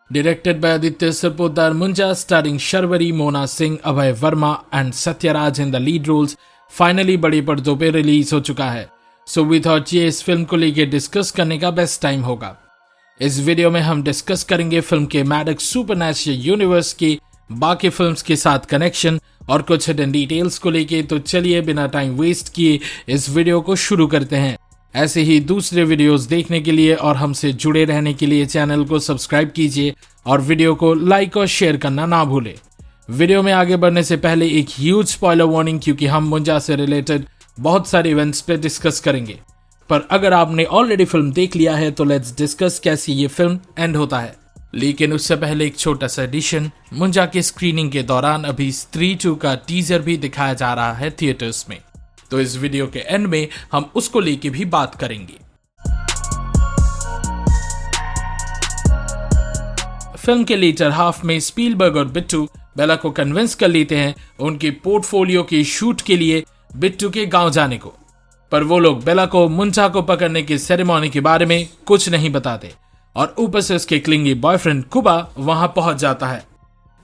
Directed by Aditya Sarpotdar Munja, starring Sharvari, Mona Singh, Abhay Verma and Satyaraj in the lead roles, finally बड़े पर्दों पे release हो चुका है। So we thought ये इस फिल्म को लेके डिस्कस करने का बेस्ट टाइम होगा। इस वीडियो में हम डिस्कस करेंगे फिल्म के मैडक्स सुपरनैचुरल यूनिवर्स की बाकी फिल्म्स के साथ कनेक्शन और कुछ हिडन डिटेल्स को लेके। तो चलिए बिना टाइम वेस्ट किए इस वीडियो को शुरू करते हैं। ऐसे ही दूसरे वीडियोस देखने के लिए और हमसे जुड़े रहने के लिए चैनल को सब्सक्राइब कीजिए और वीडियो को लाइक और शेयर करना ना भूलें। वीडियो में आगे बढ़ने से पहले एक ह्यूज स्पॉइलर वार्निंग, क्योंकि हम मुंजा से रिलेटेड बहुत सारे इवेंट्स पे डिस्कस करेंगे। पर अगर आपने ऑलरेडी फिल्म देख लिया है तो लेट्स डिस्कस कैसे ये फिल्म एंड होता है। लेकिन उससे पहले एक छोटा सा एडिशन, मुंजा के स्क्रीनिंग के दौरान अभी स्त्री 2 का टीजर भी दिखाया जा रहा है थिएटर्स में, तो इस वीडियो के एंड में हम उसको लेके भी बात करेंगे। फिल्म के लेटर हाफ में स्पीलबर्ग और बिट्टू बेला को कन्विंस कर लेते हैं उनके पोर्टफोलियो की शूट के लिए बिट्टू के गांव जाने को, पर वो लोग बेला को मुंजा को पकड़ने की सेरेमनी के बारे में कुछ नहीं बताते और ऊपर से उसके क्लिंगी बॉयफ्रेंड कुबा वहां पहुंच जाता है।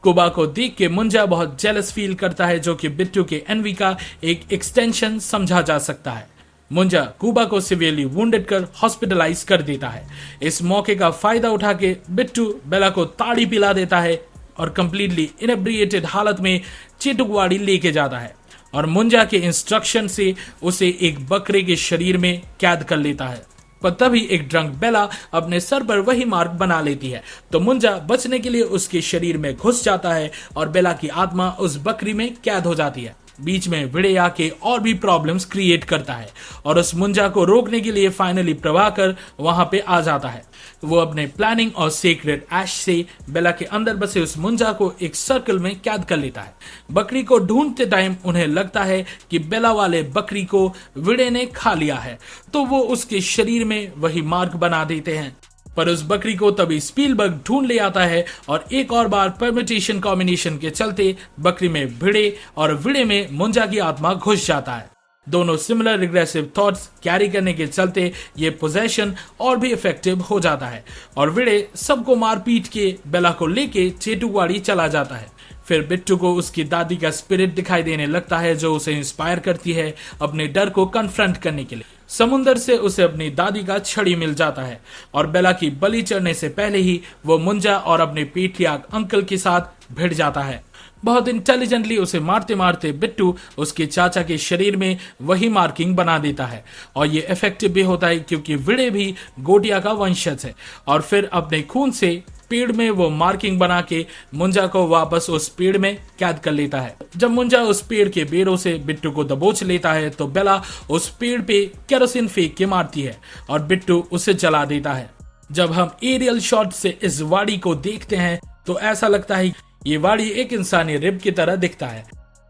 कुबा को देख के मुंजा बहुत जेलस फील करता है, जो कि बिट्टू के एनवी का एक एक्सटेंशन समझा जा सकता है। मुंजा कुबा को सिवियरली वुंडेड कर हॉस्पिटलाइज कर देता है। इस मौके का फायदा उठा के बिट्टू बेला को ताड़ी पिला देता है और कंप्लीटली इनेब्रिएटेड हालत में चेटुकवाड़ी लेके जाता है और मुंजा के इंस्ट्रक्शन से उसे एक बकरे के शरीर में कैद कर लेता है। पर तभी एक ड्रंक बेला अपने सर पर वही मार्क बना लेती है, तो मुंजा बचने के लिए उसके शरीर में घुस जाता है और बेला की आत्मा उस बकरी में कैद हो जाती है। बीच में विड़े आके और भी प्रॉब्लम्स क्रिएट करता है और उस मुंजा को रोकने के लिए फाइनली प्रभाकर वहां पे आ जाता है। वो अपने प्लानिंग और सीक्रेट ऐश से बेला के अंदर बसे उस मुंजा को एक सर्कल में कैद कर लेता है। बकरी को ढूंढते टाइम उन्हें लगता है कि बेला वाले बकरी को विड़े ने खा लिया है, तो वो उसके शरीर में वही मार्क बना देते हैं। पर उस बकरी को तभी स्पीलबर्ग ढूंढ ले आता है और एक और बार परम्यूटेशन कॉम्बिनेशन के चलते बकरी में भिड़े और विड़े में मुंजा की आत्मा घुस जाता है। दोनों सिमिलर रिग्रेसिव थॉट्स कैरी करने के चलते ये पोजेशन और भी इफेक्टिव हो जाता है और विड़े सबको मार पीट के बेला को लेके चेटुकवाड़ी चला जाता है। फिर बिट्टू को उसकी दादी का स्पिरिट दिखाई देने लगता है, जो उसे इंस्पायर करती है अपने डर को कन्फ्रंट करने के लिए। समुंदर से उसे अपनी दादी का छड़ी मिल जाता है और बेला की बलि चढ़ने से पहले ही वो मुंजा और अपने पेट्रियार्क अंकल के साथ भिड़ जाता है। बहुत इंटेलिजेंटली उसे मारते मारते बिट्टू उसके चाचा के शरीर में वही मार्किंग बना देता है और ये इफेक्टिव भी होता है, क्योंकि विड़े भी गोटिया का वंशज है। और फिर अपने खून से पेड़ में वो मार्किंग बना के मुंजा को वापस उस पेड़ में कैद कर लेता है। जब मुंजा उस पेड़ के बेरों से बिट्टू को दबोच लेता है तो बेला उस पेड़ पे केरोसिन फेंक के मारती है और बिट्टू उसे जला देता है। जब हम एरियल शॉट से इस वाड़ी को देखते हैं तो ऐसा लगता है ये वाड़ी एक इंसानी रिब की तरह दिखता है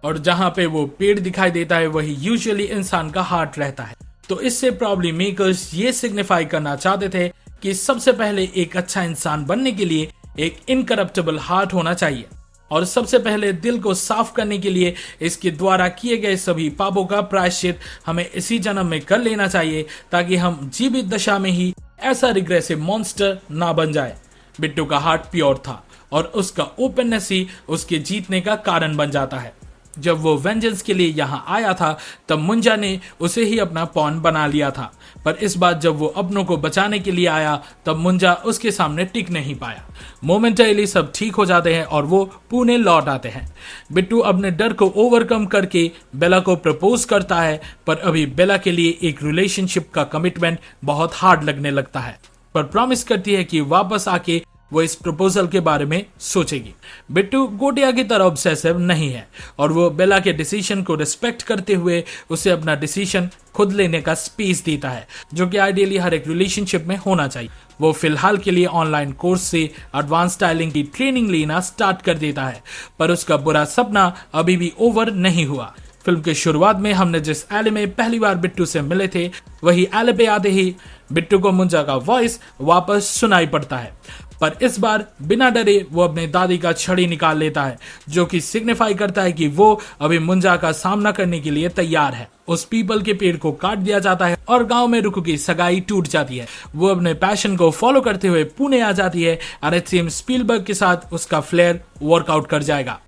और जहां पे वो पेड़ दिखाई देता है वही यूजुअली इंसान का हार्ट रहता है। तो इससे प्रॉब्लम मेकर्स ये सिग्निफाई करना चाहते थे कि सबसे पहले एक अच्छा इंसान बनने के लिए एक इनकरप्टेबल हार्ट होना चाहिए और सबसे पहले दिल को साफ करने के लिए इसके द्वारा किए गए सभी पापों का प्रायश्चित हमें इसी जन्म में कर लेना चाहिए, ताकि हम जीवित दशा में ही ऐसा रिग्रेसिव मॉन्स्टर ना बन जाए। बिट्टू का हार्ट प्योर था और उसका ओपननेस ही उसके जीतने का कारण बन जाता है। जब वो वेंजेंस के लिए यहाँ आया था तब मुंजा ने उसे ही अपना पॉन बना लिया था, पर इस बार जब वो अपनों को बचाने के लिए आया तब मुंजा उसके सामने टिक नहीं पाया। मोमेंटरीली सब ठीक हो जाते हैं और वो पुणे लौट आते हैं। बिट्टू अपने डर को ओवरकम करके बेला को प्रपोज करता है, पर अभी बेला के लिए एक रिलेशनशिप का कमिटमेंट बहुत हार्ड लगने लगता है, पर प्रॉमिस करती है कि वापस आके वो इस प्रपोजल के बारे में सोचेगी। बिट्टू गोटिया की तरह ऑब्सेसिव नहीं है और वो बेला के डिसीजन को रिस्पेक्ट करते हुए उसे अपना डिसीजन खुद लेने का स्पेस देता है, जो कि आइडियली हर एक रिलेशनशिप में होना चाहिए। वो फिलहाल के लिए ऑनलाइन कोर्स से एडवांस स्टाइलिंग की ट्रेनिंग लेना स्टार्ट कर देता है, पर उसका बुरा सपना अभी भी ओवर नहीं हुआ। फिल्म के शुरुआत में हमने जिस एले में पहली बार बिट्टू से मिले थे वही एले पे आते ही बिट्टू को मुंजा का वॉइस वापस सुनाई पड़ता है। पर इस बार बिना डरे वो अपने दादी का छड़ी निकाल लेता है, जो कि सिग्निफाई करता है कि वो अभी मुंजा का सामना करने के लिए तैयार है। उस पीपल के पेड़ को काट दिया जाता है और गांव में रुकू की सगाई टूट जाती है। वो अपने पैशन को फॉलो करते हुए पुणे आ जाती है और इट सीम्स स्पीलबर्ग के साथ उसका फ्लेयर वर्कआउट कर जाएगा।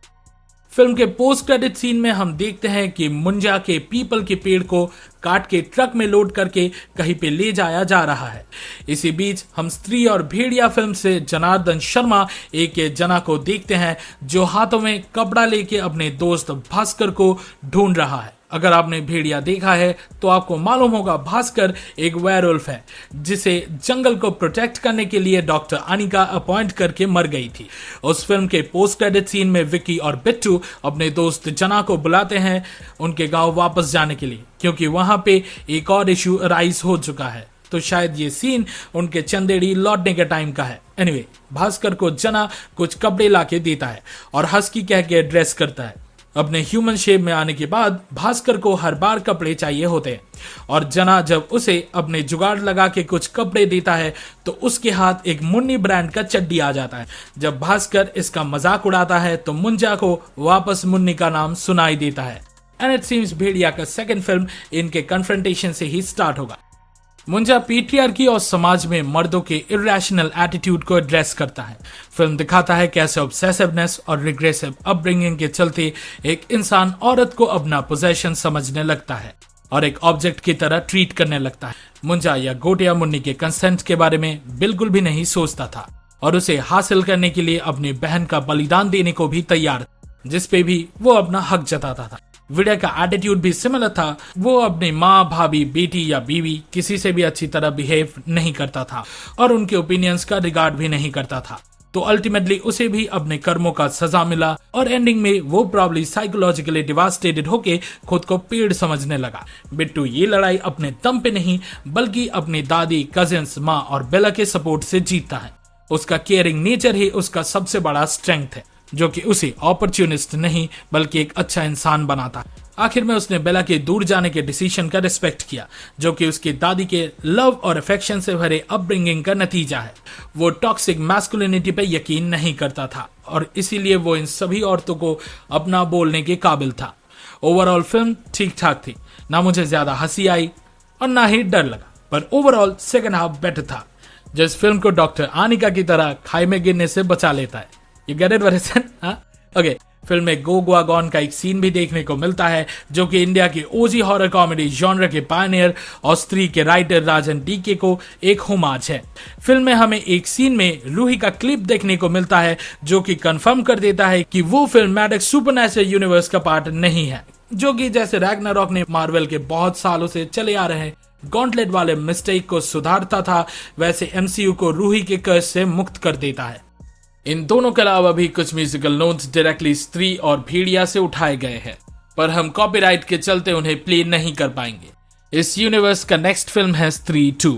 फिल्म के पोस्ट क्रेडिट सीन में हम देखते हैं कि मुंजा के पीपल के पेड़ को काट के ट्रक में लोड करके कहीं पे ले जाया जा रहा है। इसी बीच हम स्त्री और भेड़िया फिल्म से जनार्दन शर्मा एक जना को देखते हैं जो हाथों में कपड़ा लेके अपने दोस्त भास्कर को ढूंढ रहा है। अगर आपने भेड़िया देखा है तो आपको मालूम होगा भास्कर एक वेयरवुल्फ है जिसे जंगल को प्रोटेक्ट करने के लिए डॉक्टर अनिका अपॉइंट करके मर गई थी। उस फिल्म के पोस्ट क्रेडिट सीन में विक्की और बिट्टू अपने दोस्त जना को बुलाते हैं उनके गांव वापस जाने के लिए, क्योंकि वहां पे एक और इशू राइज हो चुका है। तो शायद ये सीन उनके चंदेड़ी लौटने के टाइम का है। एनीवे, भास्कर को जना कुछ कपड़े लाके देता है और हस्की कह के ड्रेस करता है। अपने ह्यूमन शेप में आने के बाद भास्कर को हर बार कपड़े चाहिए होते हैं और जना जब उसे अपने जुगाड़ लगा के कुछ कपड़े देता है तो उसके हाथ एक मुन्नी ब्रांड का चड्डी आ जाता है। जब भास्कर इसका मजाक उड़ाता है तो मुंजा को वापस मुन्नी का नाम सुनाई देता है। एंड इट सीम्स भेड़िया का सेकंड फिल्म इनके कन्फ्रंटेशन से ही स्टार्ट होगा। मुंजा पेट्रियार्की और समाज में मर्दों के इरेशनल एटीट्यूड को एड्रेस करता है। फिल्म दिखाता है कैसे ऑब्सेसिवनेस और रिग्रेसिव अपब्रिंगिंग के चलते एक इंसान औरत को अपना पोजेशन समझने लगता है और एक ऑब्जेक्ट की तरह ट्रीट करने लगता है। मुंजा या गोटिया मुन्नी के कंसेंट के बारे में बिल्कुल भी नहीं सोचता था और उसे हासिल करने के लिए अपनी बहन का बलिदान देने को भी तैयार, जिसपे भी वो अपना हक जताता था। विडा का एटीट्यूड भी सिमिलर था। वो अपनी माँ, भाभी, बेटी या बीवी किसी से भी अच्छी तरह बिहेव नहीं करता था और उनके ओपिनियंस का रिगार्ड भी नहीं करता था। तो अल्टीमेटली उसे भी अपने कर्मों का सजा मिला और एंडिंग में वो प्रॉब्ली साइकोलॉजिकली डिवास्टेटेड होके खुद को पेड़ समझने लगा। बिट्टू ये लड़ाई अपने दम पे नहीं बल्कि अपनी दादी, कजिन्स, माँ और बेला के सपोर्ट से जीतता है। उसका केयरिंग नेचर ही उसका सबसे बड़ा स्ट्रेंथ है, जो कि उसे अपॉर्चुनिस्ट नहीं बल्कि एक अच्छा इंसान बनाता। आखिर में उसने बेला के दूर जाने के डिसीजन का रिस्पेक्ट किया, जो कि उसकी दादी के लव और अफेक्शन से भरे अपब्रिंगिंग का नतीजा है। वो टॉक्सिक मैस्कुलिनिटी पे यकीन नहीं करता था और इसीलिए वो इन सभी औरतों को अपना बोलने के काबिल था। ओवरऑल फिल्म ठीक ठाक थी, ना मुझे ज्यादा हंसी आई और ना ही डर लगा, पर ओवरऑल सेकंड हाफ बेटर था, जो इस फिल्म को डॉक्टर आनिका की तरह खाई में गिरने से बचा लेता है। You get it, Varisan? हाँ? Okay. फिल्म में गो गोआ गॉन का एक सीन भी देखने को मिलता है, जो कि इंडिया के ओजी हॉरर कॉमेडी जॉनर के पायनियर और स्त्री के राइटर राजन डीके को एक होमाज है। फिल्म में हमें एक सीन में रूही का क्लिप देखने को मिलता है, जो कि कंफर्म कर देता है कि वो फिल्म मैडेक्स सुपरनैचुरल यूनिवर्स का पार्ट नहीं है, जो कि जैसे रैग्नारॉक ने मार्वल के बहुत सालों से चले आ रहे गॉन्टलेट वाले मिस्टेक को सुधारता था, वैसे एमसीयू को रूही के कर्ज से मुक्त कर देता है। इन दोनों के अलावा भी कुछ म्यूजिकल नोट्स डायरेक्टली स्त्री और भेड़िया से उठाए गए हैं, पर हम कॉपीराइट के चलते उन्हें प्ले नहीं कर पाएंगे। इस यूनिवर्स का नेक्स्ट फिल्म है स्त्री 2।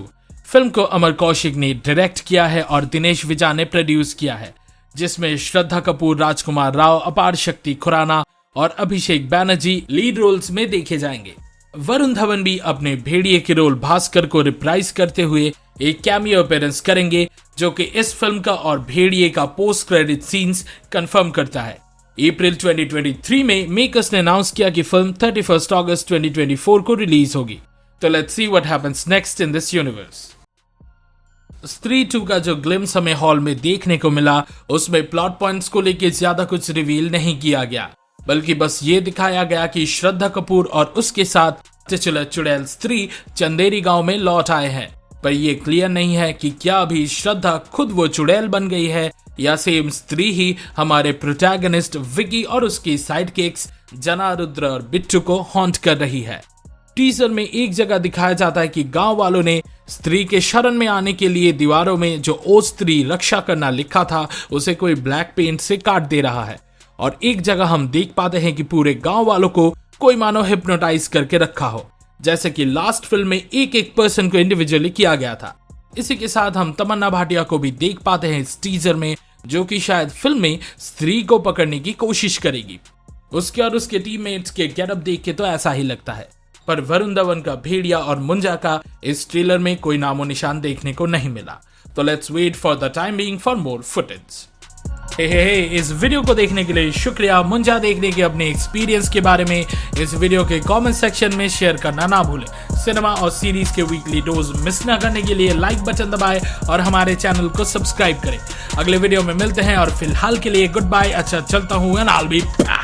फिल्म को अमर कौशिक ने डायरेक्ट किया है और दिनेश विजा ने प्रोड्यूस किया है, जिसमें श्रद्धा कपूर, राजकुमार राव, अपार शक्ति खुराना और अभिषेक बैनर्जी लीड रोल्स में देखे जाएंगे। वरुण धवन भी अपने भेड़िए के रोल भास्कर को रिप्राइज करते हुए एक कैमियो अपीयरेंस करेंगे, जो कि इस फिल्म का और भेड़िए का पोस्ट क्रेडिट सीन्स कंफर्म करता है। अप्रैल 2023 में मेकर्स ने अनाउंस किया कि फिल्म 31 अगस्त 2024 को रिलीज होगी। तो let's see what happens next in this universe. स्त्री 2 का जो ग्लिम्स हमें हॉल में देखने को मिला, उसमें प्लॉट पॉइंट्स को लेकर ज्यादा कुछ रिवील नहीं किया गया, बल्कि बस ये दिखाया गया कि श्रद्धा कपूर और उसके साथ टिचुलर चुड़ैल स्त्री चंदेरी गांव में लौट आए हैं। पर यह क्लियर नहीं है कि क्या अभी श्रद्धा खुद वो चुड़ैल बन गई है या सेम स्त्री ही हमारे प्रोटैगनिस्ट विकी और उसकी साइडकिक्स जना, रुद्र और बिट्टू को हॉन्ट कर रही है। टीजर में एक जगह दिखाया जाता है कि गांव वालों ने स्त्री के शरण में आने के लिए दीवारों में जो ओ स्त्री रक्षा करना लिखा था उसे कोई ब्लैक पेंट से काट दे रहा है, और एक जगह हम देख पाते हैं कि पूरे गांव वालों को कोई मानो हिप्नोटाइज करके रखा हो, जैसे कि लास्ट फिल्म में एक एक पर्सन को इंडिविजुअली किया गया था। इसी के साथ हम तमन्ना भाटिया को भी देख पाते हैं इस टीजर में, जो कि शायद फिल्म में स्त्री को पकड़ने की कोशिश करेगी। उसके और उसके टीममेट्स के गेटअप देख के तो ऐसा ही लगता है, पर वरुण धवन का भेड़िया और मुंजा का इस ट्रेलर में कोई नामो निशान देखने को नहीं मिला। तो let's wait for the time being for more footage. इस वीडियो को देखने के लिए शुक्रिया। मुंजा देखने के अपने एक्सपीरियंस के बारे में इस वीडियो के कमेंट सेक्शन में शेयर करना ना भूलें। सिनेमा और सीरीज के वीकली डोज मिस ना करने के लिए लाइक बटन दबाएं और हमारे चैनल को सब्सक्राइब करें। अगले वीडियो में मिलते हैं और फिलहाल के लिए गुड बाय। अच्छा चलता हूँ and I will be back.